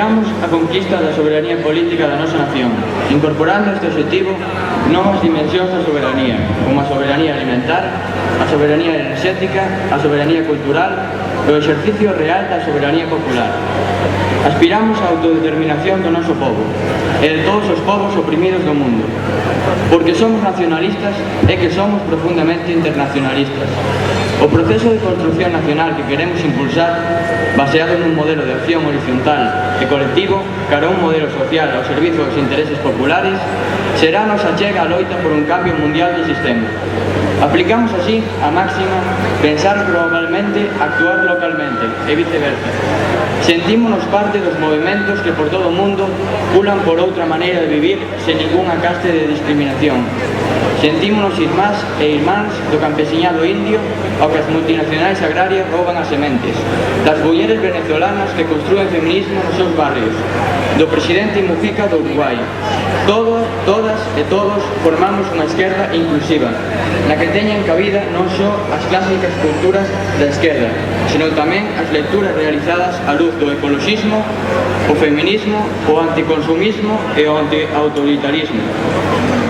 Apoiamos a conquista da soberanía política da nosa nación, incorporando este objetivo novas dimensións da soberanía, como a soberanía alimentar, a soberanía enerxética, a soberanía cultural e o exercicio real da soberanía popular. Aspiramos á autodeterminación do noso povo e de todos os povos oprimidos do mundo, porque somos nacionalistas e que somos profundamente internacionalistas. O proceso de construcción nacional que queremos impulsar, baseado nun modelo de acción horizontal e colectivo cara a un modelo social ao servizo dos intereses populares, será a nosa chega a loita por un cambio mundial do sistema. Aplicamos así a máxima pensar globalmente, actuar localmente e viceversa. Sentímonos parte dos movimentos que por todo o mundo pulan por outra maneira de vivir sen ningunha caste de discriminación. Sentímonos irmás e irmáns do campesiñado indio ao que as multinacionais agrarias rouban as sementes, das mulleres venezolanas que construen feminismo nos seus barrios, do presidente Mujica do Uruguai. Todas e todos formamos unha esquerda inclusiva, na que teñen cabida non só as clásicas culturas da esquerda, senón tamén as lecturas realizadas á luz do ecoloxismo, o feminismo, o anticonsumismo e o antiautoritarismo.